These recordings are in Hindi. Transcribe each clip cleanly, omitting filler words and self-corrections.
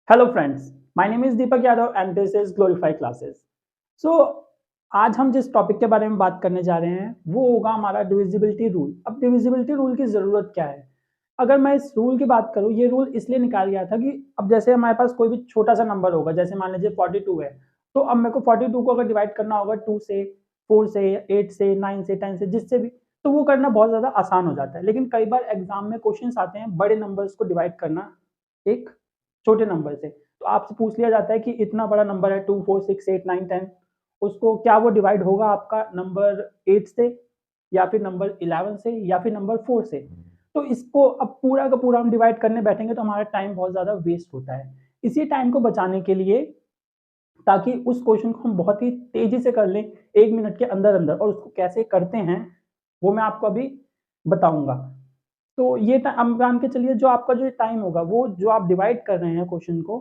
Hello friends, my name is Deepak Yadav and this is glorify classes. सो आज हम जिस टॉपिक के बारे में बात करने जा रहे हैं वो होगा हमारा डिविजिबिलिटी रूल। अब डिविजिबिलिटी रूल की ज़रूरत क्या है? अगर मैं इस रूल की बात करूँ, ये रूल इसलिए निकाला गया था कि अब जैसे हमारे पास कोई भी छोटा-सा नंबर होगा, जैसे मान लीजिए 42 है, तो अब मेरे को 42 को अगर डिवाइड करना होगा 2 से, 4 से, 8 से, 9 से, 10 से, जिससे भी, तो वो करना बहुत ज़्यादा आसान हो जाता है। लेकिन कई बार एग्ज़ाम में क्वेश्चन्स आते हैं बड़े नंबर्स को डिवाइड करना एक छोटे नंबर से। तो आपसे पूछ लिया जाता है कि इतना बड़ा नंबर है 2, 4, 6, 8, 9, 10, उसको क्या वो डिवाइड होगा आपका नंबर 8 से या फिर नंबर 11 से या फिर नंबर 4 से? तो इसको अब पूरा का पूरा हम डिवाइड करने बैठेंगे तो हमारा टाइम बहुत ज़्यादा वेस्ट होता है। इसी टाइम को बचाने के लिए, ताकि उस क्वेश्चन को हम बहुत ही तेज़ी से कर लें 1 मिनट के अंदर-अंदर, और उसको कैसे करते हैं, वो मैं आपको अभी बताऊँगा। तो ये अब मान के चलिए जो आपका जो टाइम होगा, वो जो आप डिवाइड कर रहे हैं क्वेश्चन को,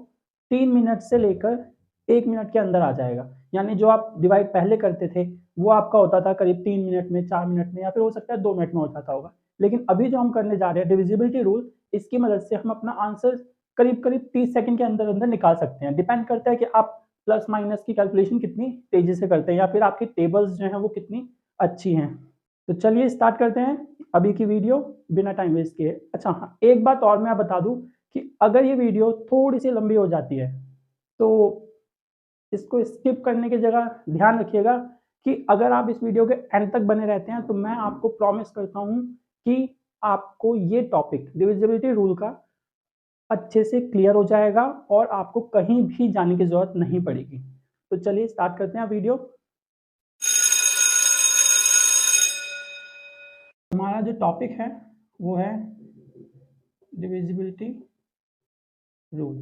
3 मिनट से लेकर 1 मिनट के अंदर आ जाएगा। यानी जो आप डिवाइड पहले करते थे, वो आपका होता था करीब 3 मिनट में, 4 मिनट में, या फिर हो सकता है 2 मिनट में हो जाता होगा। लेकिन अभी जो हम करने जा रहे हैं डिविजिबिलिटी रूल, इसकी मदद से हम अपना आंसर करीब-करीब 30 सेकंड के अंदर-अंदर निकाल सकते हैं। डिपेंड करता है कि आप प्लस माइनस की कैलकुलेशन कितनी तेज़ी से करते हैं, या फिर आपकी टेबल्स जो हैं वो कितनी अच्छी हैं। तो चलिए स्टार्ट करते हैं अभी की वीडियो बिना टाइम वेस्ट किए। अच्छा हाँ, एक बात और मैं बता दूँ कि अगर ये वीडियो थोड़ी-सी लंबी हो जाती है, तो इसको स्किप करने की जगह ध्यान रखिएगा कि अगर आप इस वीडियो के एंड तक बने रहते हैं, तो मैं आपको प्रॉमिस करता हूँ कि आपको ये टॉपिक डिविजिबिलिटी रूल का अच्छे से क्लियर हो जाएगा और आपको कहीं भी जाने की ज़रूरत नहीं पड़ेगी। तो चलिए स्टार्ट करते हैं वीडियो। हमारा जो टॉपिक है वो है डिविजिबिलिटी रूल।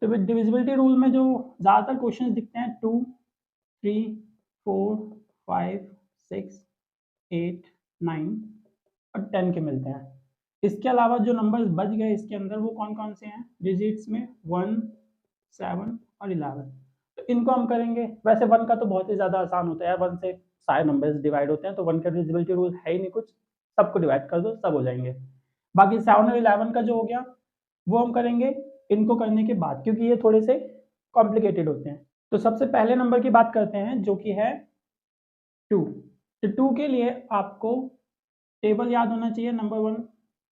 तो डिविजिबिलिटी रूल में जो ज़्यादातर क्वेश्चंस दिखते हैं 2, 3, 4, 5, 6, 8, 9 और 10 के मिलते हैं। इसके अलावा जो नंबर्स बच गए इसके अंदर, वो कौन-कौन से हैं डिजिट्स में? 1, 7 और 11। तो इनको हम करेंगे। वैसे 1 का तो बहुत ही ज़्यादा आसान होता है, 1 से सारे नंबर्स डिवाइड होते हैं, तो 1 का डिविजिबिलिटी रूल है ही नहीं कुछ, सबको डिवाइड कर दो, सब हो जाएँगे। बाकी 7 और 11 का जो हो गया, वो हम करेंगे इनको करने के बाद, क्योंकि ये थोड़े से कॉम्प्लिकेटेड होते हैं। तो सबसे पहले नंबर की बात करते हैं जो कि है 2। तो 2 के लिए आपको टेबल याद होना चाहिए। Number 1,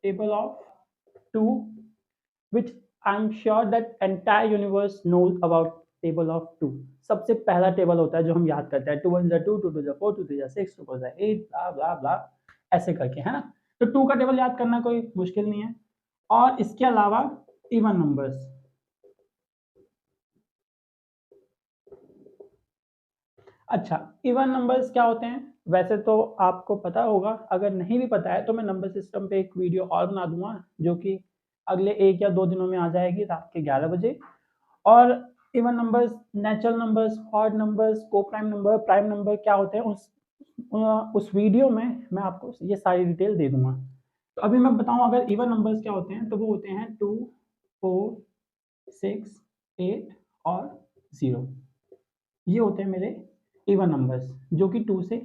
table of 2, which I am sure that entire universe knows about table of 2। सबसे पहला टेबल होता है जो हम याद करते हैं, 2 1 2, 2 2 4, 2 3 6, 2 4 8, ब्ला ब्ला ब्ला, ऐसे करके, है ना? तो 2 का टेबल याद करना कोई मुश्किल नहीं है। और इसके अलावा इवन नंबर्स। अच्छा, इवन नंबर्स क्या होते हैं? वैसे तो आपको पता होगा, अगर नहीं भी पता है तो मैं नंबर सिस्टम पे एक वीडियो और बना दूँगा, जो कि अगले 1 या 2 दिनों में आ जाएगी रात के 11 बजे। और even numbers, natural numbers, odd numbers, co-prime number, prime number क्या होते हैं, उस वीडियो में मैं आपको ये सारी डिटेल दे दूँगा। तो अभी मैं बताऊँ, अगर इवन नंबर्स क्या होते हैं, तो वो होते हैं 2, 4, 6, 8 और 0। ये होते हैं मेरे इवन नंबर्स जो कि 2 से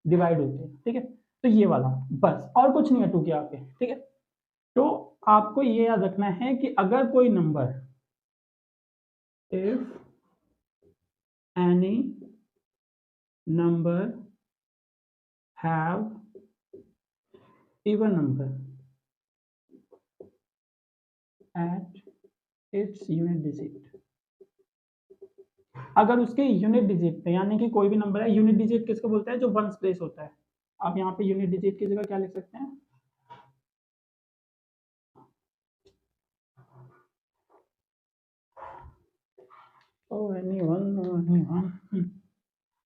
डिवाइड होते हैं, ठीक है? तो ये वाला, बस और कुछ नहीं है 2 के आगे, ठीक है? तो आपको ये याद रखना है कि अगर कोई number, if any number have even number at its unit digit, अगर उसके यूनिट डिजिट पे, यानी कि कोई भी नंबर है, यूनिट डिजिट किसको बोलते हैं? जो वंस प्लेस होता है। आप यहाँ पे यूनिट डिजिट की जगह क्या लिख सकते हैं?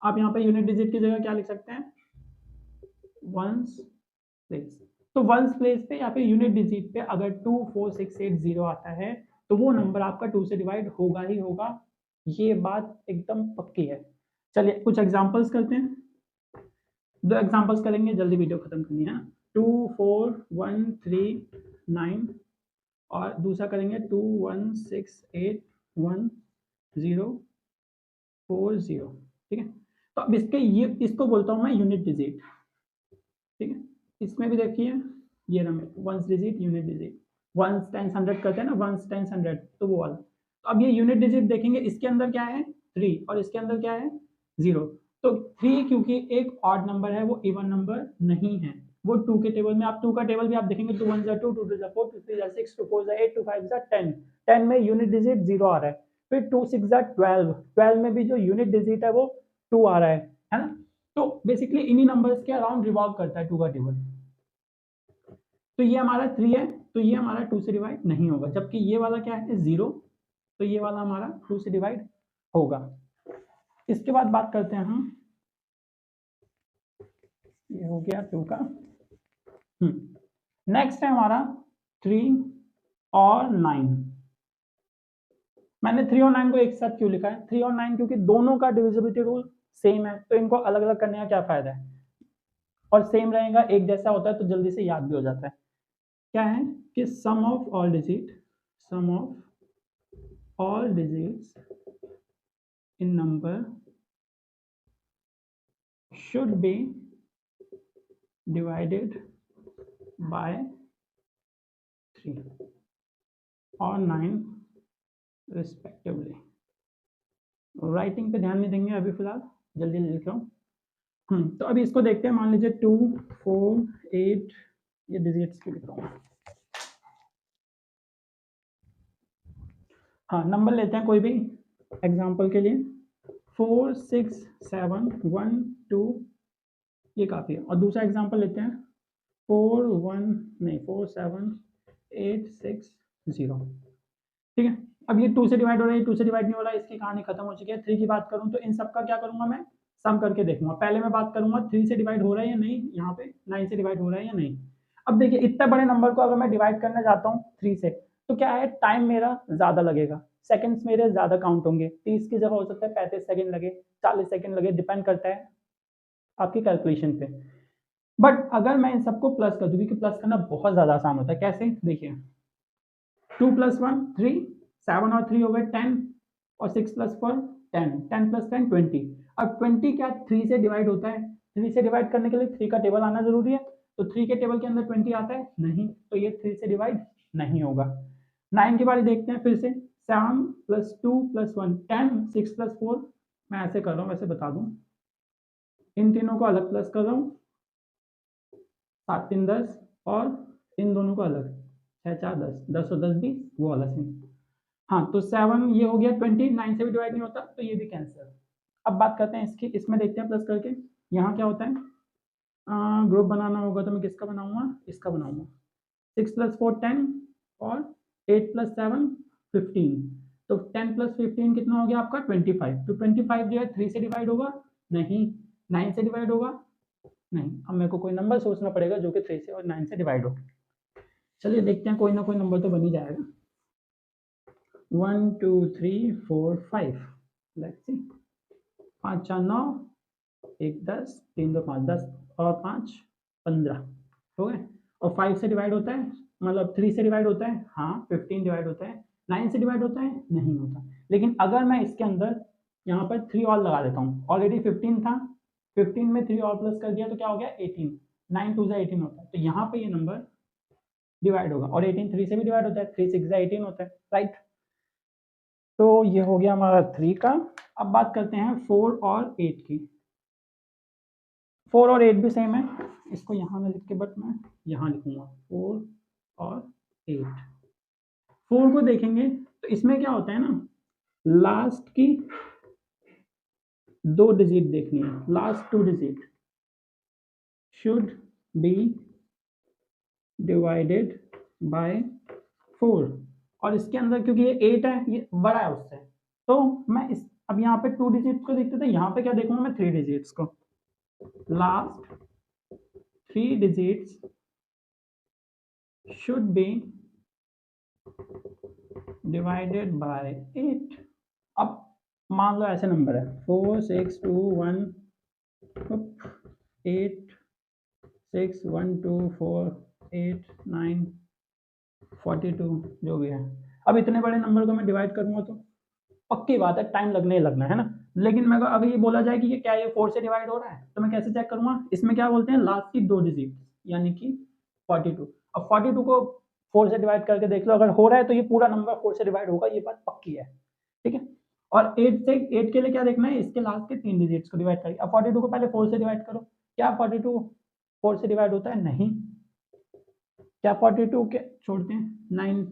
आप यहाँ पे यूनिट डिजिट की जगह क्या लिख सकते हैं? Ones place. तो वंस प्लेस पे या फिर यूनिट डिजिट पे अगर 2 4 6 8 0 आता है, तो वो नंबर आपका 2 से डिवाइड होगा ही होगा। ये बात एकदम पक्की है। चलिए कुछ एग्जांपल्स करते हैं। 2 एग्जांपल्स करेंगे, जल्दी वीडियो खत्म करनी है ना। 2 4 1 3 9 और दूसरा करेंगे 2 1 6 8 1 0 4 0, ठीक है? तो अब इसके ये इसको बोलता हूँ मैं यूनिट डिजिट, ठीक है? इसमें भी देखिए, ये रहा ones digit, unit digit. Ones times 100 करते हैं ना, वंस टाइम्स 100, तो वो वाला। तो अब ये यूनिट डिजिट देखेंगे, इसके अंदर क्या है 3 और इसके अंदर क्या है 0। तो 3 क्योंकि एक ऑड नंबर है, वो इवन नंबर नहीं है, वो 2 के टेबल में, आप 2 का टेबल भी आप देखेंगे 2 1 2 2 2 4 2 3 6 2 4 8 2 5 10, 10 में यूनिट डिजिट 0 आ रहा है, फिर 2 6 12, 12 में भी जो यूनिट डिजिट है वो 2 आ रहा है ना। तो बेसिकली इन्हीं नंबर्स के अराउंड रिवॉल्व करता है 2 का टेबल। तो ये हमारा 3 है, तो ये हमारा 2 से डिवाइड नहीं होगा, जबकि ये वाला क्या है 0, तो ये वाला हमारा 2 से डिवाइड होगा। इसके बाद बात करते हैं हम, ये हो गया 2 का। नेक्स्ट है हमारा 3 और 9। मैंने 3 और 9 को एक साथ क्यों लिखा है, 3 और 9 क्योंकि दोनों का डिविजिबिलिटी रूल सेम है, तो इनको अलग अलग करने का क्या फायदा है, और सेम रहेगा एक जैसा होता है तो जल्दी से याद भी हो जाता है। क्या है कि sum of all digits in number should be divided by 3 और 9 रिस्पेक्टिवली। राइटिंग पे ध्यान नहीं देंगे अभी फिलहाल, जल्दी लिख रहा हूँ। तो अभी इसको देखते हैं, मान लीजिए 2 4 8, ये डिजिट्स क्यों लिख रहा हूँ। हाँ, नंबर लेते हैं कोई भी एग्जांपल के लिए, 4 6 7 1 2, ये काफ़ी है। और दूसरा एग्जांपल लेते हैं 4 7 8 6 0, ठीक है। अब ये 2 से डिवाइड हो रहा है, 2 से डिवाइड नहीं हो रहा है, इसकी कहानी खत्म हो चुकी है। 3 की बात करूं तो इन सब का क्या करूंगा, मैं सम करके देखूंगा। पहले मैं बात करूंगा 3 से डिवाइड हो रहा है या नहीं, यहाँ पे 9 से डिवाइड हो रहा है या नहीं। अब देखिए इतने बड़े नंबर को अगर मैं डिवाइड करना चाहता हूँ 3 से, तो क्या है, टाइम मेरा ज़्यादा लगेगा, सेकंड्स मेरे ज़्यादा काउंट होंगे, 30 की जगह हो सकता है 35 सेकंड लगे, 40 सेकंड लगे, डिपेंड करता है आपकी कैलकुलेशन पे। बट अगर मैं इन सबको प्लस कर दूँ, क्योंकि प्लस करना बहुत ज़्यादा आसान होता है, कैसे देखिए 2 + 1 3, 7 और 3 हो गए 10, और 6 + 4 10, 10 + 10 20। अब 20 क्या 3 से डिवाइड होता है, 3 से डिवाइड करने के लिए 3 का टेबल आना जरूरी है, तो 3 के टेबल के अंदर 20 आता है नहीं, तो ये 3 से डिवाइड नहीं होगा। 9 की बारी देखते हैं फिर से, 7 + 2 + 1 10, 6 + 4, मैं ऐसे कर रहा हूँ, वैसे बता दूँ, इन तीनों को अलग प्लस कर रहा हूँ, 7 3 10, और इन दोनों को अलग, 6 4 10, 10 और 10 20, वो वाला सीन। हाँ, तो 7 ये हो गया 20, 9 से भी डिवाइड नहीं होता, तो ये भी कैंसिल। अब बात करते हैं इसकी, इसमें देखते हैं प्लस करके, यहाँ क्या होता है, ग्रुप बनाना होगा तो मैं किसका बनाऊंगा, इसका बनाऊंगा। 6 + 4 10, और 8 + 7 15, तो 10 + 15 कितना हो गया आपका 25। तो 25 जो है 3 से डिवाइड होगा नहीं, 9 से डिवाइड होगा नहीं। अब मेरे को कोई नंबर सोचना पड़ेगा जो कि 3 से और 9 से डिवाइड हो। चलिए देखते हैं, कोई ना कोई नंबर तो बन ही जाएगा। 1 2 3 4 5, लेट्स सी, 5 4 9, 1 10, 3 2 5 10, और 5 15 हो गए। और 5 से डिवाइड होता है, मतलब 3 से डिवाइड होता है, हाँ 15 डिवाइड होता है, 9 से डिवाइड होता है नहीं होता। लेकिन अगर मैं इसके अंदर यहाँ पर 3 और लगा देता हूँ, ऑलरेडी 15 था, 15 में 3 और प्लस कर दिया तो क्या हो गया 18, 9 2 18 होता है, तो यहाँ पे ये नंबर डिवाइड होगा। और 18 3 से भी डिवाइड होता है, 3 6 18 होता है, राइट। तो ये हो गया हमारा 3 का। अब बात करते हैं 4 और 8 की। 4 और 8 भी सेम है, इसको यहाँ में लिख के, बट मैं यहाँ लिखूंगा 4 और 8। 4 को देखेंगे तो इसमें क्या होता है ना, लास्ट की 2 डिजिट देखनी है, last 2 digit should be divided bye 4, और इसके अंदर क्योंकि ये 8 है, ये बड़ा है उससे, तो मैं इस, अब यहाँ पे 2 डिजिट को देखते थे, यहाँ पे क्या देखूंगा मैं 3 डिजिट्स को, last 3 digits should be divided by 8। अब मान लो ऐसे नंबर है 4 6 2 1 8 6 1 2 4 8 9 42, जो भी है। अब इतने बड़े नंबर को मैं डिवाइड करूंगा तो पक्की बात है टाइम लगने ही लगना है ना। लेकिन मैं अगर ये बोला जाए कि ये क्या, ये 4 से डिवाइड हो रहा है, तो मैं कैसे चेक करूंगा, इसमें क्या बोलते हैं लास्ट की 2 डिजिट, यानी कि 42। अब 42 को 4 से डिवाइड करके देख लो, अगर हो रहा है तो ये पूरा नंबर 4 से डिवाइड होगा, ये बात पक्की है, ठीक है। और 8 के लिए क्या देखना है, इसके लास्ट के 3 डिजिट्स को डिवाइड करिए। अब 42 को पहले 4 से डिवाइड करो, क्या 42 4 से डिवाइड होता है? नहीं। क्या 42 के छोड़ते हैं, 9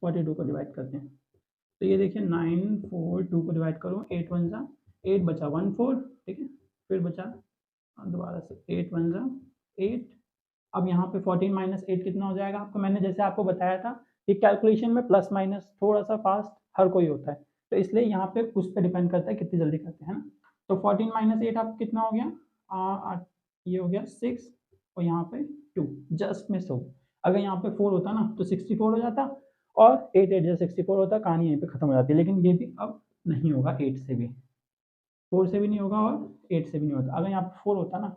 42 को डिवाइड करते हैं, तो ये देखिए 9 4 2 को डिवाइड करो, 8 1 जा 8 बचा 1 4, ठीक है। फिर बचा दोबारा से 8 1 जा 8। अब यहाँ पे 14 माइनस 8 कितना हो जाएगा आपको, मैंने जैसे आपको बताया था कि कैलकुलेशन में प्लस माइनस थोड़ा सा फास्ट हर कोई होता है, तो इसलिए यहाँ पे उस पर डिपेंड करता है कितनी जल्दी करते हैं ना। तो 14 माइनस 8 आपको कितना हो गया, ये हो गया 6 और यहाँ पे 2, जस्ट मिस हो। अगर यहाँ पे 4 होता ना तो 64 हो जाता, और 8 8 जो 64 होता, कहानी यहीं पे खत्म हो जाती है। लेकिन ये भी अब नहीं होगा, 8 से भी, 4 से भी नहीं होगा और 8 से भी नहीं होता। अगर यहाँ पे 4 होता ना,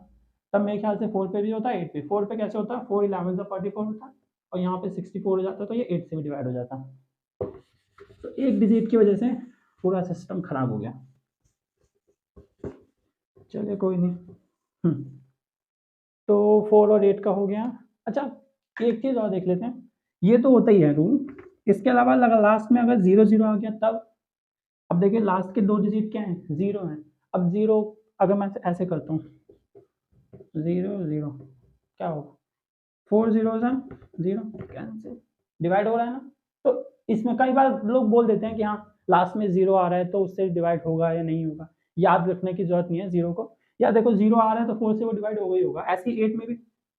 तब मेरे ख्याल से 4 पे भी होता, 8 पे। 4 पे कैसे होता, 4 11 से 44 होता, और यहाँ पे 64 हो जाता, तो ये 8 से भी डिवाइड हो जाता। तो एक डिजिट की वजह से पूरा सिस्टम खराब हो गया। चलिए कोई नहीं। तो 4 और 8 का हो गया। अच्छा, एक चीज़ और देख लेते हैं, ये तो होता ही है रूल, इसके अलावा लास्ट में अगर 0 0 आ गया तब। अब देखिए लास्ट के 2 डिजिट क्या हैं, 0 हैं। अब 0 अगर मैं ऐसे करता हूँ 0 0, क्या होगा, 4 0 0 कैंसिल, डिवाइड हो रहा है ना। तो इसमें कई बार लोग बोल देते हैं कि हाँ लास्ट में 0 आ रहा है तो उससे डिवाइड होगा या नहीं होगा, याद रखने की जरूरत नहीं है 0 को। या देखो 0 आ रहा है तो 4 से वो डिवाइड होगा ही होगा। ऐसे ही 8 में भी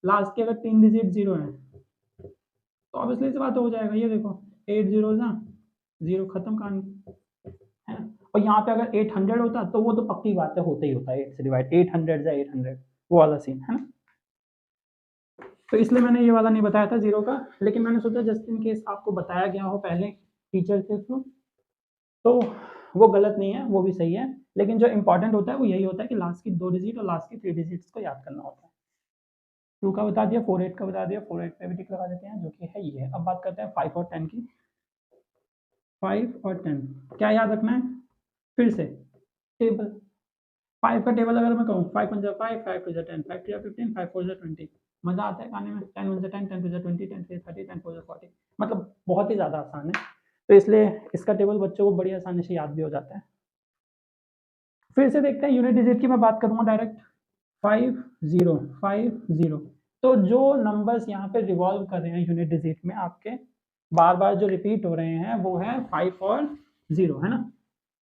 लास्ट के अगर 3 डिजिट 0 है तो ऑब्वियसली से बात हो जाएगा। ये देखो 8 0 0, खत्म कहानी, है ना। और यहाँ पे अगर 800 होता तो वो तो पक्की बात है, होता ही होता है 8 से डिवाइड, 800 या 800, वो वाला सीन है ना। तो इसलिए मैंने ये वाला नहीं बताया था 0 का, लेकिन मैंने सोचा जस्ट इन केस आपको बताया गया हो पहले टीचर के थ्रू, तो वो गलत नहीं है, वो भी सही है। लेकिन जो इंपॉर्टेंट होता है वो यही होता है कि लास्ट की 2 डिजिट और लास्ट की 3 डिजिट्स को याद करना होता है। 2 का बता दिया, 4 8 का बता दिया, 4 8 पे भी टिक लगा देते हैं, जो कि है ये है। अब बात करते हैं 5 और 10 की। 5 और 10 क्या याद रखना है, फिर से टेबल। 5 का टेबल अगर मैं कहूँ 5 1 5, 5 2 10, 5 3 15, 5 4 20, मजा आता है गाने में। 10 1 10, 10 2 20, 10 3 30, 10 4 40, मतलब बहुत ही ज़्यादा आसान है। तो इसलिए इसका टेबल बच्चों को बड़ी आसानी से याद भी हो जाता है। फिर से देखते हैं यूनिट डिजिट की, मैं बात करूँगा डायरेक्ट 5 0 5 0। तो जो नंबर्स यहाँ पे रिवॉल्व कर रहे हैं यूनिट डिजिट में आपके, बार बार जो रिपीट हो रहे हैं वो है 5 और 0, है ना।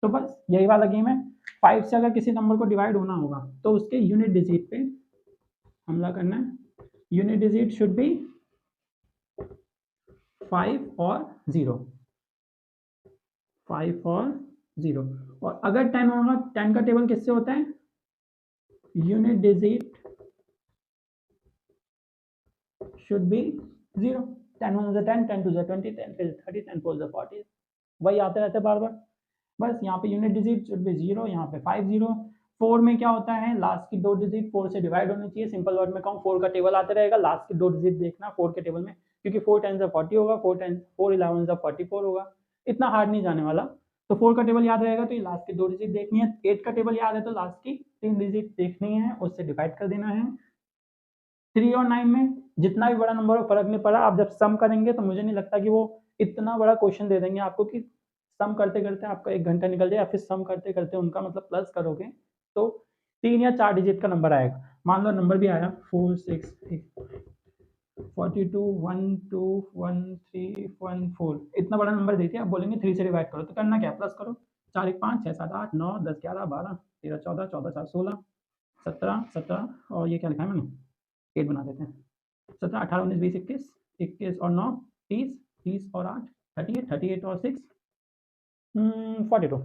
तो बस यही वाला गेम है। 5 से अगर किसी नंबर को डिवाइड होना होगा तो उसके यूनिट डिजिट पे हमला करना है। यूनिट डिजिट शुड बी 5 और 0, 5 और 0। और अगर 10 होगा, 10 का टेबल किससे होता है, unit digit should be 0। 10 1 is 10, 10 2 is 20, 10 3 is 30, 10 4 is 40, वही आते रहते बार बार। बस यहाँ पे यूनिट डिजिट शुड बी 0, यहाँ पे 5 0। 4 में क्या होता है, लास्ट की 2 डिजिट 4 से डिवाइड होनी चाहिए। सिंपल वर्ड में कहूँ 4 का टेबल आते रहेगा, लास्ट की 2 डिजिट देखना 4 के टेबल में, क्योंकि 4 10 से 40 होगा, 4 11 से 44 होगा, इतना हार्ड नहीं जाने वाला। तो 4 का टेबल याद रहेगा तो ये लास्ट की 2 डिजिट देखनी है। 8 का टेबल याद है तो लास्ट की 3 डिजिट देखनी है, उससे डिवाइड कर देना है। 3 और 9 में जितना भी बड़ा नंबर हो फर्क नहीं पड़ा, आप जब सम करेंगे तो मुझे नहीं लगता कि वो इतना बड़ा क्वेश्चन दे देंगे आपको कि सम करते करते आपका 1 घंटा निकल जाए, या फिर सम करते करते उनका मतलब प्लस करोगे तो 3 या 4 डिजिट का नंबर आएगा। मान लो नंबर भी आया 4 6 8 42 1 2 1 3 1 4, इतना बड़ा नंबर देती है, आप बोलेंगे 3 से डिवाइड करो, तो करना क्या, प्लस करो। 4 1 5 6 7 8 9 10 11 12 13 14 14 4 16 17 17 और ये क्या लिखा है मैंने, 8 बना देते हैं। 17 18 19 20 21 21 और 9 30 30 और 8 38 38 और 6 42।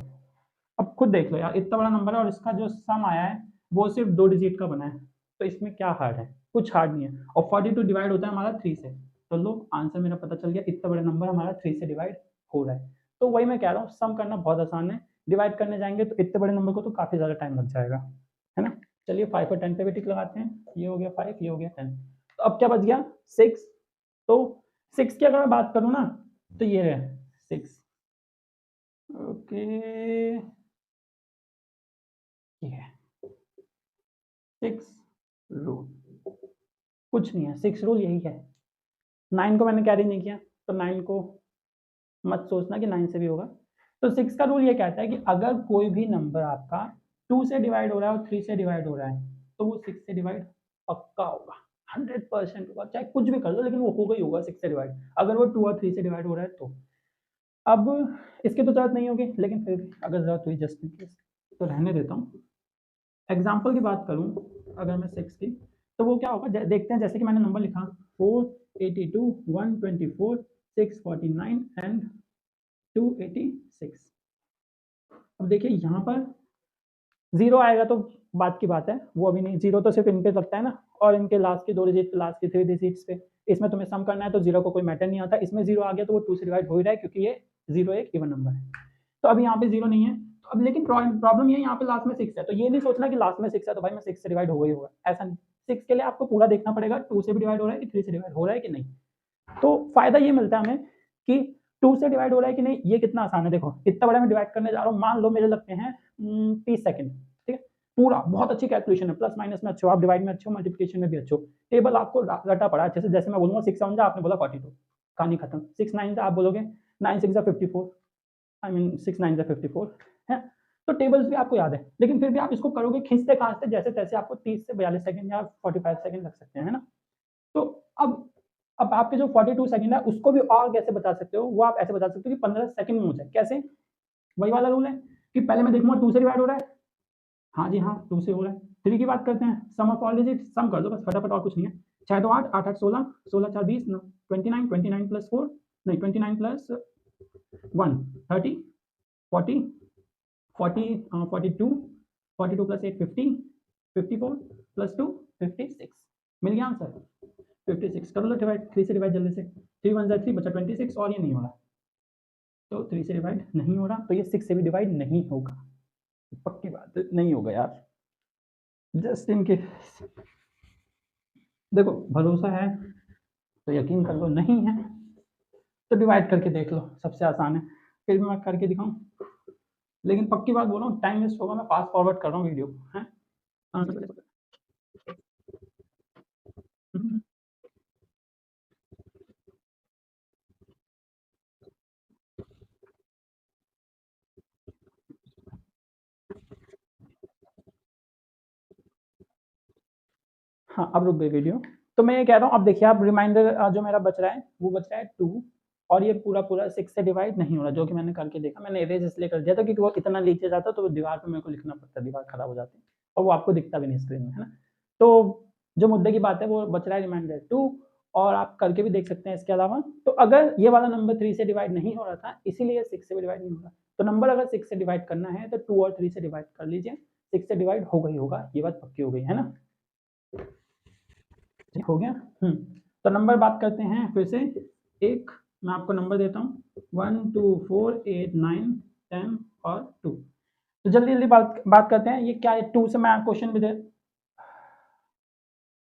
अब खुद देख लो यार, इतना बड़ा नंबर है और इसका जो सम आया है वो सिर्फ 2 डिजिट का बना है, तो इसमें क्या हार्ड है, कुछ हार्ड नहीं है। और 42 डिवाइड होता है हमारा 3 से, तो लो आंसर मेरा पता चल गया, इतना बड़ा नंबर हमारा 3 से डिवाइड हो रहा है। तो वही मैं कह रहा हूँ, सम करना बहुत आसान है, डिवाइड करने जाएंगे तो इतने बड़े नंबर को तो काफ़ी ज़्यादा टाइम लग जाएगा, है ना। चलिए 5 और 10 पे भी टिक लगाते हैं, ये हो गया 5, ये हो गया 10। तो अब क्या बच गया 6। तो 6 की अगर मैं बात करूँ ना तो ये है 6, ओके, ये है 6 रूल, कुछ नहीं है, 6 रूल यही है। 9 को मैंने कैरी नहीं किया, तो 9 को मत सोचना कि 9 से भी होगा। तो 6 का रूल ये कहता है कि अगर कोई भी नंबर आपका 2 से डिवाइड हो रहा है और 3 से डिवाइड हो रहा है, तो वो 6 से डिवाइड पक्का होगा, 100% होगा, चाहे कुछ भी कर लो लेकिन वो होगा ही होगा 6 से डिवाइड, अगर वो 2 और 3 से डिवाइड हो रहा है तो। अब इसकी तो ज़रूरत नहीं होगी, लेकिन फिर भी अगर ज़रूरत हुई जस्ट इन केस तो रहने देता हूँ। एग्जाम्पल की बात करूँ अगर मैं 6 की, तो वो क्या होगा, देखते हैं। जैसे कि मैंने नंबर लिखा 482, 124, 649 एंड 286। अब देखिए यहाँ पर 0 आएगा तो बात की बात है, वो अभी नहीं, 0 तो सिर्फ इन पे लगता है ना, और इनके लास्ट की 2 डिजिट, लास्ट की 3 डिजिट्स पे। इसमें तुम्हें सम करना है तो 0 को कोई मैटर नहीं आता। इसमें 0 आ गया तो वो 2 से डिवाइड हो ही रहा है, क्योंकि ये 0 एक इवन नंबर है। तो अभी यहाँ पे 0 नहीं है, तो अब लेकिन प्रॉब्लम ये है यहाँ पे लास्ट में 6 है, तो ये नहीं सोचना कि लास्ट में 6 है तो भाई मैं 6 से डिवाइड होगा ही होगा, ऐसा नहीं। 6 के लिए आपको पूरा देखना पड़ेगा 2 से भी डिवाइड हो रहा है कि 3 से डिवाइड हो रहा है कि नहीं। तो फायदा ये मिलता है हमें कि 2 से डिवाइड हो रहा है कि नहीं, ये कितना आसान है। देखो इतना बड़ा मैं डिवाइड करने जा रहा हूँ, मान लो मेरे लगते हैं 30 सेकंड, ठीक है, पूरा बहुत अच्छी कैलकुलेशन है, प्लस माइनस में अच्छे हो आप, डिवाइड में अच्छे हो, मल्टीप्लिकेशन में भी अच्छे हो, टेबल आपको रटा पड़ा अच्छे से। जैसे मैं बोलूंगा 6 7 आपने बोला 42, कहानी खत्म। 6 9 आप बोलोगे 9 6 54, आई मीन 6 9 54 है। तो टेबल्स भी आपको याद है, लेकिन फिर भी आप इसको करोगे खींचते खांचते जैसे तैसे, आपको 30 से 42 सेकंड या 45 सेकंड लग सकते हैं, है ना। तो अब आपके जो 42 सेकंड है उसको भी और कैसे बता सकते हो, वो आप ऐसे बता सकते हो कि 15 सेकंड में हो जाए। कैसे? वही वाला रूल है कि पहले मैं देखूंगा 2 से डिवाइड हो रहा है, हाँ जी हाँ 2 से हो रहा है। 3 की बात करते हैं, सम ऑफ ऑल डिजिट, सम कर दो बस फटाफट, और कुछ नहीं है। 6 2 8 8 8 16, 16 4 20, 29, 29 प्लस 4, नहीं 29 प्लस 1 30, 40, 42, 42 प्लस 8 50, 54 प्लस 2 56। मिल गया आंसर 56। कर लो डिवाइड, 3 से डिवाइड जल्दी से, 3 1 3 बचा 26, और ये नहीं हो रहा, तो 3 से डिवाइड नहीं हो रहा, तो ये 6 से भी डिवाइड नहीं होगा, पक्की बात नहीं होगा यार, जस्ट इन केस। देखो भरोसा है तो यकीन कर लो, नहीं है तो डिवाइड करके देख लो, सबसे आसान है। फिर भी मैं करके दिखाऊं, लेकिन पक्की बात बोल रहा हूँ, टाइम वेस्ट होगा, मैं फास्ट फॉरवर्ड कर रहा हूँ वीडियो है। हाँ अब रुक गई वीडियो। तो मैं ये कह रहा हूँ, अब देखिए आप रिमाइंडर जो मेरा बच रहा है वो बच रहा है 2, और ये पूरा पूरा 6 से डिवाइड नहीं हो रहा, जो कि मैंने करके देखा। मैंने इरेज इसलिए कर दिया था क्योंकि वो इतना नीचे जाता तो दीवार पे मेरे को लिखना पड़ता, दीवार खराब हो जाती और वो आपको दिखता भी नहीं स्क्रीन में, है ना। तो जो मुद्दे की बात है वो बच रहा है रिमाइंडर 2, और आप करके भी देख सकते हैं इसके अलावा। तो अगर ये वाला नंबर 3 से डिवाइड नहीं हो रहा था, इसीलिए 6 से भी डिवाइड नहीं हो रहा। तो नंबर अगर 6 से डिवाइड करना है तो 2 और 3 से डिवाइड कर लीजिए, 6 से डिवाइड होगा ही होगा, ये बात पक्की हो गई है ना। हो गया। तो नंबर बात करते हैं फिर से। एक मैं आपको नंबर देता हूँ 1 2 4 8 9 10 और 2। तो जल्दी जल्दी बात करते हैं, ये क्या है। 2 से मैं क्वेश्चन भी दे,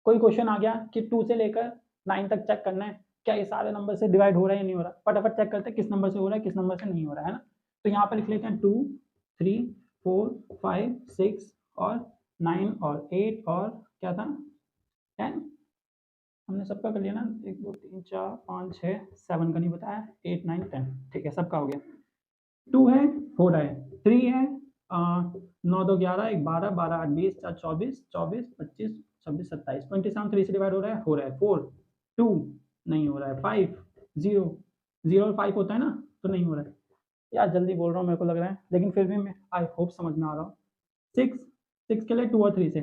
कोई क्वेश्चन आ गया कि 2 से लेकर 9 तक चेक करना है क्या ये सारे नंबर से डिवाइड हो रहा है या नहीं हो रहा। फटाफट चेक करते हैं किस नंबर से हो रहा है किस नंबर से नहीं हो रहा है ना। तो यहाँ पर लिख लेते हैं 2 3 4 5 6 और 9 और 8 और क्या था 10। हमने सबका कर लिया ना, 1 2 3 4 5 6 7 का नहीं बताया, 8 9 10, ठीक है सबका हो गया। 2 है हो रहा है, 3 है 9 2 11 1 12 12 8 20 4 24 24 25 26 27 27 3 से डिवाइड हो रहा है, हो रहा है 4 2 नहीं हो रहा है, 5 0 0 और 5 होता है ना, तो नहीं हो रहा है यार, जल्दी बोल रहा हूँ मेरे को लग रहा है, लेकिन फिर भी मैं आई होप समझ में आ रहा हूँ। 6 6 के लिए 2 और 3 से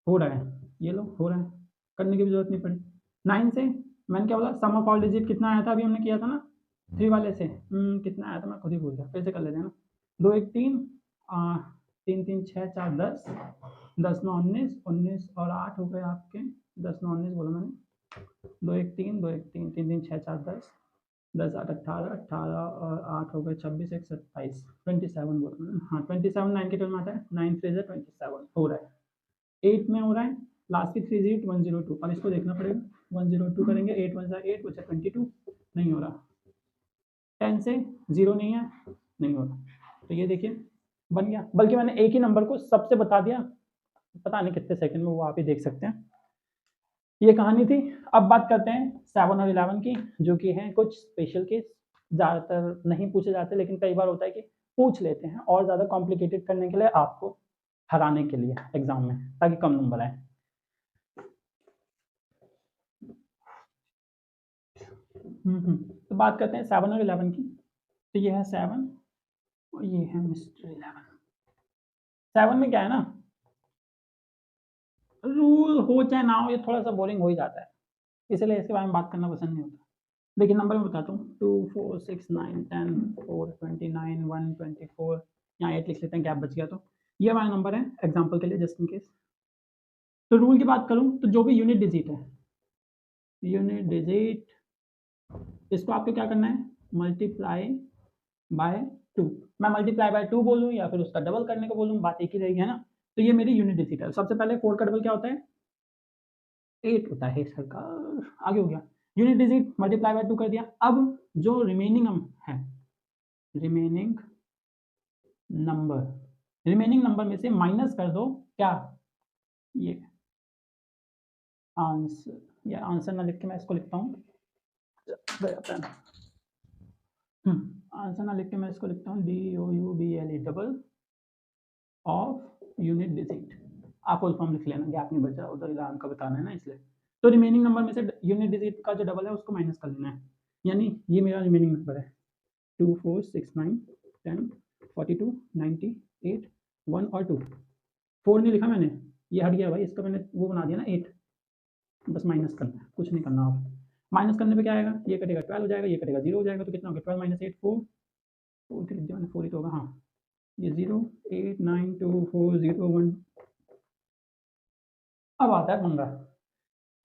हो रहा है, ये लो हो रहा है, करने की भी जरूरत नहीं पड़ी। 9 से मैंने क्या बोला, सम ऑफ ऑल डिजिट कितना आया था अभी हमने किया था ना 3 वाले से, कितना आया था मैं खुद ही भूल गया, फिर से कर लेते हैं ना। 2 1 3 3 3 6 4 10 10 9 19 19 और 8 हो गए आपके, 10 9 19 बोला मैंने। 2 1 3 2 1 3 3 3 6 4 10 10 8 18 18 और 8 हो गए 26 1 27 27 बोला मैंने, हाँ 27 9 के टर्म में आता है, 9 3 27 हो रहा है। 8 में हो रहा है, लास्ट की 3 डिजिट 102, अब इसको देखना पड़ेगा 102 करेंगे, 8 1 8 बचा 22 नहीं हो रहा, 10 से 0 नहीं है, नहीं हो रहा। तो ये देखिए बन गया, बल्कि मैंने एक ही नंबर को सबसे बता दिया, पता नहीं कितने सेकंड में, वो आप ही देख सकते हैं। ये कहानी थी। अब बात करते हैं 7 और 11 की, जो कि हैं कुछ स्पेशल केस। ज़्यादातर नहीं पूछे जाते, लेकिन कई बार होता है कि पूछ लेते हैं और ज़्यादा कॉम्प्लिकेटेड करने के लिए, आपको हराने के लिए एग्जाम में, ताकि कम नंबर आए। तो बात करते हैं 7 और 11 की। तो ये है 7 और ये है मिस्टर 11। 7 में क्या है ना, रूल हो चाहे ना हो, ये थोड़ा सा बोरिंग हो ही जाता है, इसलिए इसके बारे में बात करना पसंद नहीं होता। देखिए नंबर में बताता हूँ, 2 4 6 9 10 4 29 1 24, यहाँ 8 लिख लेते हैं, गैप बच गया तो। ये हमारा नंबर है एग्जाम्पल के लिए, जस्ट इन केस। तो रूल की बात करूँ तो जो भी यूनिट डिजिट है, यूनिट डिजिट, इसको आपको क्या करना है, मल्टीप्लाई बाय 2। मैं मल्टीप्लाई बाय 2 बोलूँ या फिर उसका डबल करने को बोलूँ, बात एक ही रहेगी, है ना। तो ये मेरी यूनिट डिजिट है। सबसे पहले 4 का डबल क्या होता है, 8 होता है सरकार। आगे हो गया, यूनिट डिजिट मल्टीप्लाई बाय 2 कर दिया। अब जो रिमेनिंग है, रिमेनिंग नंबर में से माइनस कर दो क्या, ये आंसर। या आंसर ना लिख के मैं इसको लिखता हूँ, आंसर ना लिख के मैं इसको लिखता हूँ, DOUBLE, double of unit digit. आप फुल फॉर्म लिख लेना, गैप नहीं बचा, उधर इलान का बताना है ना, इसलिए। तो रिमेनिंग नंबर में से यूनिट डिजिट का जो डबल है उसको माइनस कर लेना है, यानी ये मेरा रिमेनिंग नंबर है 2 4 6 9 10 42 98 1 और 2। 4 नहीं लिखा मैंने, ये हट गया भाई, इसका मैंने वो बना दिया ना 8। बस माइनस करना है, कुछ नहीं करना आप। माइनस करने पे क्या आएगा, ये कटेगा 12 हो जाएगा, ये कटेगा 0 हो जाएगा, तो कितना हो गया, 12 माइनस 8 4। 4 लिख दिया मैंने, 4 ही तो होगा, हाँ। ये 0 8 9 2 4 0 1। अब आता है पंगा,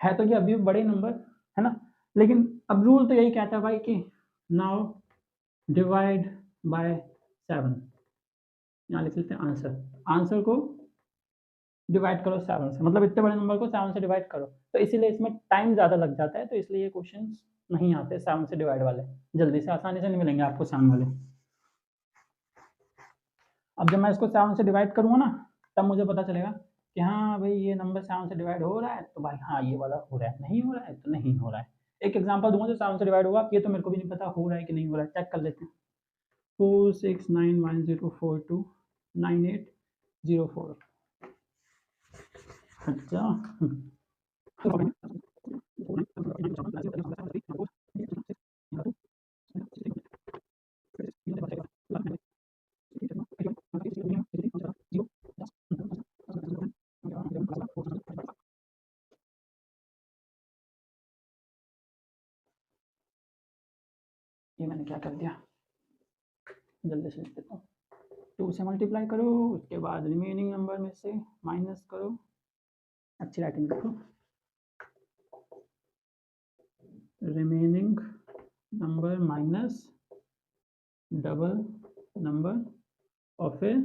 है तो ये अभी भी बड़े नंबर, है ना, लेकिन अब रूल तो यही कहता है भाई कि नाउ डिवाइड बाय 7। यहाँ लिख लेते हैं आंसर, आंसर को डिवाइड करो 7 से, मतलब इतने बड़े नंबर को 7 से डिवाइड करो। तो इसीलिए इसमें टाइम ज़्यादा लग जाता है, तो इसलिए ये क्वेश्चन नहीं आते 7 से डिवाइड वाले, जल्दी से आसानी से नहीं मिलेंगे आपको 7 वाले। अब जब मैं इसको 7 से डिवाइड करूँगा ना, तब मुझे पता चलेगा कि हाँ भाई ये नंबर 7 से डिवाइड हो रहा है, तो भाई हाँ ये वाला हो रहा है, नहीं हो रहा है तो नहीं हो रहा है। एक एग्जांपल दूंगा जो 7 से डिवाइड होगा, ये तो मेरे को भी नहीं पता हो रहा है कि नहीं हो रहा है, चेक कर लेते हैं। 4 6 9 1 0 4 2 9 8 0 4। अच्छा ये मैंने क्या कर दिया, जल्दी से लिख देता हूँ। 2 से मल्टीप्लाई करो, उसके बाद रिमेनिंग नंबर में से माइनस करो, अच्छी राइटिंग लिखो, remaining number minus double number और फिर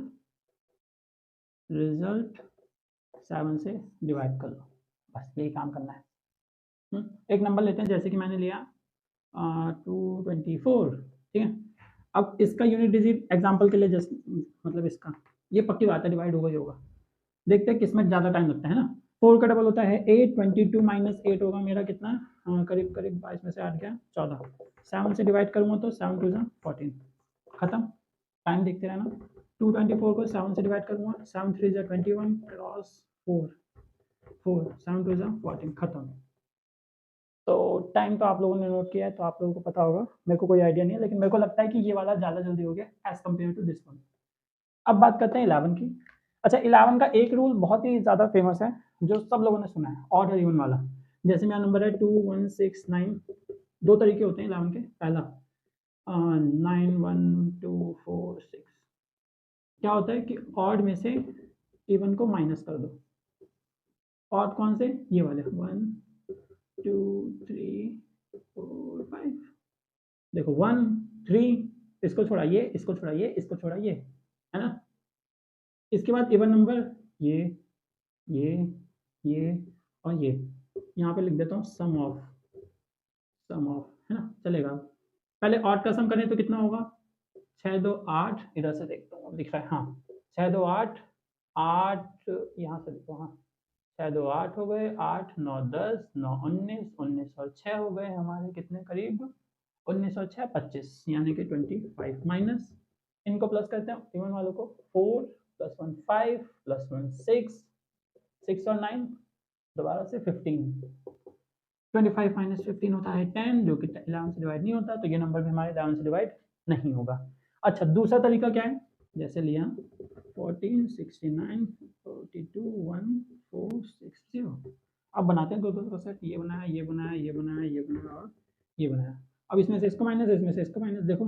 रिजल्ट 7 से डिवाइड कर लो, बस यही काम करना है। एक नंबर लेते हैं, जैसे कि मैंने लिया 224, ठीक है। अब इसका यूनिट डिजिट एग्जांपल के लिए जस्ट, मतलब इसका, ये पक्की बात है डिवाइड होगा ही होगा। देखते हैं किसमें ज़्यादा टाइम लगता है ना। 4 का डबल होता है 8, 22 माइनस 8 होगा मेरा कितना, करीब करीब 22 में से 8 गया 14। 7 से डिवाइड करूँगा तो 7 2 14, खत्म। टाइम देखते रहना। 224 को 7 से डिवाइड करूँगा, 7 3 21 क्रॉस 4 4 7 2 14, खत्म। तो टाइम तो आप लोगों ने नोट किया है, तो आप लोगों को पता होगा, मेरे को कोई आइडिया नहीं है, लेकिन मेरे को लगता है कि ये वाला ज़्यादा जल्दी हो गया as compare to this one. अब बात करते हैं 11 की। अच्छा 11 का एक रूल बहुत ही ज़्यादा फेमस है, जो सब लोगों ने सुना है, ऑड और इवन वाला। जैसे मेरा नंबर है 2 1 6 9, दो तरीके होते हैं 11 के। पहला 9 1 2 4 6, क्या होता है कि ऑड में से इवन को माइनस कर दो। ऑड कौन से, ये वाले 1 2 3 4 5, देखो 1 3, इसको छोड़ाइए, इसको छोड़ाइए, इसको छोड़ाइए, है ना। इसके बाद इवन नंबर ये ये ये और ये, यहाँ पे लिख देता हूँ सम ऑफ, है ना, चलेगा। पहले ऑड का सम करें तो कितना होगा, 6 2 8, इधर से देखता हूँ दिख रहा है, हाँ 6 2 8 8, यहाँ से देखो, हाँ 6 2 8 हो गए, 8 9 10 9 19 19 और 6 हो गए हमारे कितने करीब 19 और 6 25 यानी कि 25 माइनस इनको प्लस करते हैं इवन वालों को 4 प्लस 1 5 प्लस 1 6 6 और 9 दोबारा से 15 25 माइनस 15 होता है 10 जो कि 11 से डिवाइड नहीं होता तो ये नंबर भी हमारे 11 से डिवाइड नहीं होगा। अच्छा दूसरा तरीका क्या है जैसे लिया 14 69 42 1 4 6 0 अब बनाते हैं दो दो सेट ये बनाया ये बनाया ये बनाया ये बनाया और ये बनाया। अब इसमें से इसको माइनस इसमें से इसको माइनस देखो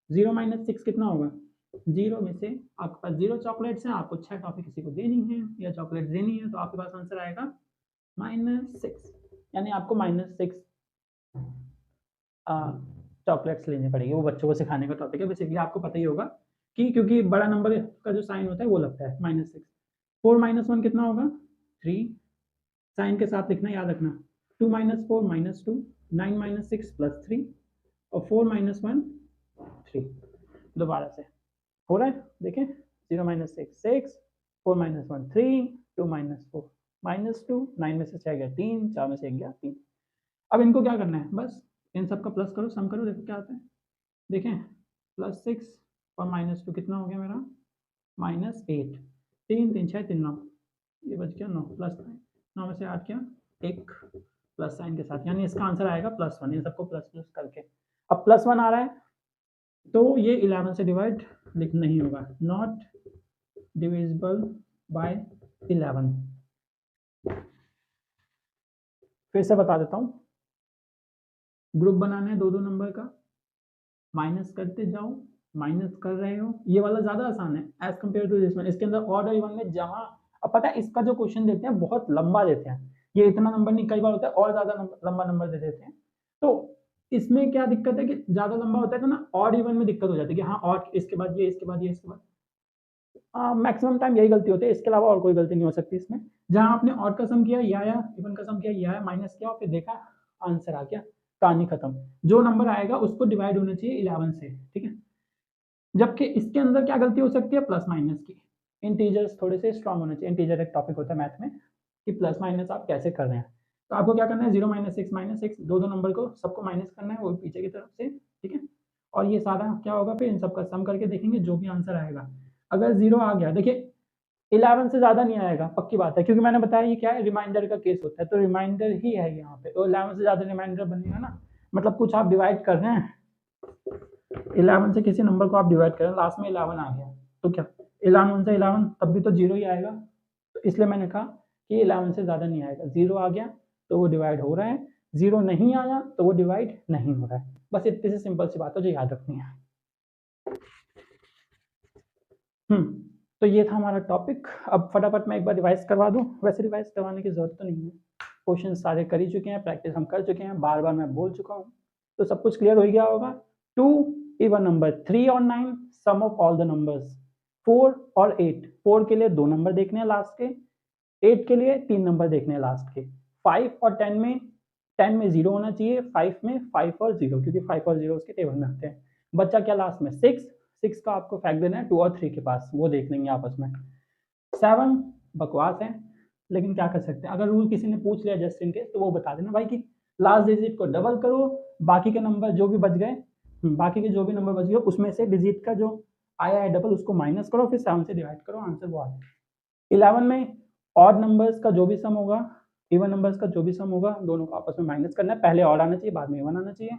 0 माइनस 6 कितना होगा 0 में से आपके पास 0 चॉकलेट्स हैं आपको 6 टॉफी किसी को देनी है या चॉकलेट देनी है तो आपके पास आंसर आएगा -6 यानी आपको -6 चॉकलेट्स लेनी पड़ेगी। वो बच्चों को सिखाने का टॉपिक है बेसिकली आपको पता ही होगा कि क्योंकि बड़ा नंबर का जो साइन होता है वो लगता है -6 4 - 1 कितना होगा 3 साइन के साथ लिखना याद रखना 2 - 4 -2 9 - 6 +3 और 4 - 1 3 दोबारा से हो रहा है देखें 0 - 6 6 4 - 1 3 2 - 4 -2 9 में से 6 गया 3 4 में से 1 गया 3। अब इनको क्या करना है बस इन सब का प्लस करो सम करो देखो क्या आता है देखें +6 और -2 कितना हो गया मेरा -8 3 3 6 3 9 ये बच गया 9 +9 9 में से 8 क्या 1 प्लस साइन के साथ यानी इसका आंसर आएगा +1 इन सबको प्लस प्लस करके। अब +1 आ रहा है तो ये 11 से डिवाइड नहीं होगा नॉट डिविजिबल बाय 11। फिर से बता देता हूँ ग्रुप बनाना है दो दो नंबर का माइनस करते जाओ माइनस कर रहे हो ये वाला ज्यादा आसान है as compare to this one इसके अंदर ऑर्डर इवन में जहां अब पता है इसका जो क्वेश्चन देते हैं बहुत लंबा देते हैं ये इतना नंबर नहीं कई बार होता है और ज्यादा लंबा नंबर दे देते हैं तो इसमें क्या दिक्कत है कि ज्यादा लंबा होता है तो ना ऑड इवन में दिक्कत हो जाती है कि हाँ और इसके बाद ये इसके बाद ये इसके बाद मैक्सिमम टाइम यही गलती होती है इसके अलावा और कोई गलती नहीं हो सकती इसमें जहां आपने ऑड का सम किया ये आया इवन का सम किया ये आया माइनस किया और फिर देखा आंसर आ गया कहानी खत्म जो नंबर आएगा उसको डिवाइड होना चाहिए 11 से ठीक है जबकि इसके अंदर क्या गलती हो सकती है प्लस माइनस की इंटीजर्स थोड़े से स्ट्रांग होने चाहिए इंटीजर एक टॉपिक होता है मैथ में कि प्लस माइनस आप कैसे कर रहे हैं तो आपको क्या करना है 0 - 6 दो दो नंबर को सबको माइनस करना है वो पीछे की तरफ से ठीक है और ये सारा क्या होगा फिर इन सबका सम करके देखेंगे जो भी आंसर आएगा अगर 0 आ गया देखिए 11 से ज़्यादा नहीं आएगा पक्की बात है क्योंकि मैंने बताया ये क्या है रिमाइंडर का केस होता है तो रिमाइंडर ही है यहाँ पे तो 11 से ज़्यादा रिमाइंडर बनेगा ना मतलब कुछ आप डिवाइड कर रहे हैं 11 से किसी नंबर को आप डिवाइड करें लास्ट में 11 आ गया तो क्या 11 से 11 तब भी तो 0 ही आएगा तो इसलिए मैंने कहा कि 11 से ज़्यादा नहीं आएगा 0 आ गया तो वो डिवाइड हो रहा है 0 नहीं आया तो वो डिवाइड नहीं हो रहा है बस इतनी सी सिंपल सी बात है जो याद रखनी है। तो ये था हमारा टॉपिक अब फटाफट मैं एक बार रिवाइज करवा दूं वैसे रिवाइज करवाने की जरूरत तो नहीं है क्वेश्चन सारे कर ही चुके हैं प्रैक्टिस हम कर चुके हैं बार बार मैं बोल चुका हूँ तो सब कुछ क्लियर हो गया होगा 2 इवन नंबर 3 और 9 सम ऑफ ऑल द नंबर्स 4 और 8 4 के लिए 2 नंबर देखने हैं लास्ट के 8 के लिए 3 नंबर देखने हैं लास्ट के 5 और 10 में 0 होना चाहिए 5 में 5 और 0 क्योंकि 5 और 0 उसके टेबल में आते हैं बच्चा क्या लास्ट में 6 का आपको फैक्ट देना है 2 और 3 के पास वो देख लेंगे आपस में 7 बकवास है लेकिन क्या कर सकते हैं अगर रूल किसी ने पूछ लिया जस्ट इन केस तो वो बता देना भाई कि लास्ट डिजिट को डबल करो बाकी के नंबर जो भी बच गए बाकी के जो भी नंबर बच गए उसमें से डिजिट का जो आया है डबल उसको माइनस करो फिर 7 से डिवाइड करो आंसर वो आ जाए 11 में ऑड नंबर्स का जो भी सम होगा इवन नंबर्स का जो भी सम होगा दोनों को आपस में माइनस करना है पहले ऑड आना चाहिए बाद में इवन आना चाहिए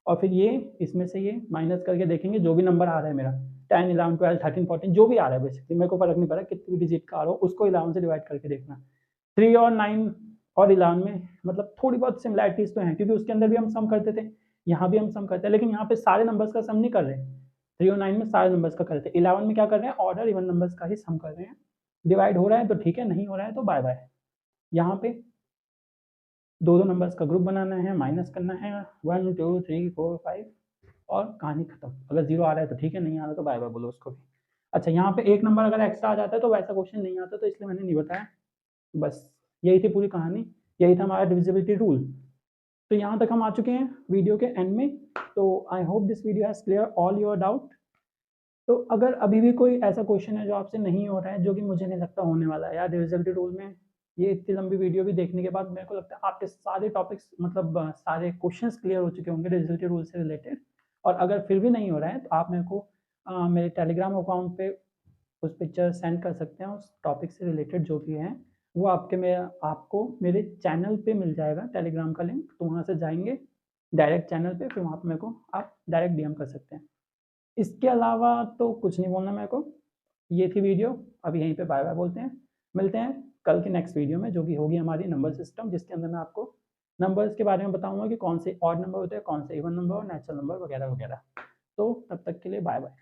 और फिर ये इसमें से ये माइनस करके देखेंगे जो भी नंबर आ रहा है मेरा 10 11 12 13 14 जो भी आ रहा है बेसिकली मेरे को फर्क नहीं पड़ा कितनी भी डिजिट का आ रहा हो उसको 11 से डिवाइड करके देखना 3 और 9 और 11 में मतलब थोड़ी बहुत सिमिलैरिटीज तो हैं क्योंकि उसके अंदर भी हम सम करते थे यहाँ भी हम सम करते हैं लेकिन यहाँ पे सारे नंबर्स का सम नहीं कर रहे 3 और 9 में सारे नंबर्स का करते हैं 11 में क्या कर रहे हैं ऑर्डर इवन नंबर्स का ही सम कर रहे हैं डिवाइड हो रहा है तो ठीक है नहीं हो रहा है तो बाय बाय यहाँ पे दो दो नंबर्स का ग्रुप बनाना है माइनस करना है 1 2 3 4 5 और कहानी खत्म अगर 0 आ रहा है तो ठीक है नहीं आ रहा तो बाय बाय बोलो उसको भी। अच्छा यहाँ पे एक नंबर अगर एक्स्ट्रा आ जाता है तो वैसा क्वेश्चन नहीं आता तो इसलिए मैंने नहीं बताया बस यही थी पूरी कहानी यही था हमारा डिविजिबिलिटी रूल। तो यहाँ तक हम आ चुके हैं वीडियो के एंड में तो I hope this video has clear all your doubt. तो अगर अभी भी कोई ऐसा क्वेश्चन है जो आपसे नहीं हो रहा है जो कि मुझे नहीं लगता होने वाला है या डिविजिबिलिटी रूल में ये इतनी लंबी वीडियो भी देखने के बाद मेरे को लगता है आपके सारे टॉपिक्स मतलब सारे क्वेश्चंस क्लियर हो चुके होंगे डिविजिबिलिटी रूल से रिलेटेड। और अगर फिर भी नहीं हो रहा है तो आप मेरे को मेरे टेलीग्राम अकाउंट पे उस पिक्चर सेंड कर सकते हैं, उस टॉपिक से रिलेटेड जो भी हैं वो आपको मेरे चैनल पे मिल जाएगा टेलीग्राम का लिंक, तो वहाँ से जाएंगे डायरेक्ट चैनल पे, फिर वहाँ पे मेरे को आप डायरेक्ट डीएम कर सकते हैं। इसके अलावा तो कुछ नहीं बोलना मेरे को। ये थी वीडियो, अभी यहीं पे बाय बाय बोलते हैं। मिलते हैं कल की नेक्स्ट वीडियो में, जो कि होगी हमारी नंबर सिस्टम, जिसके अंदर मैं आपको नंबर्स के बारे में बताऊंगा कि कौन से ऑड नंबर होते हैं, कौन से इवन नंबर और नेचुरल नंबर वगैरह वगैरह। तो तब तक के लिए बाय बाय।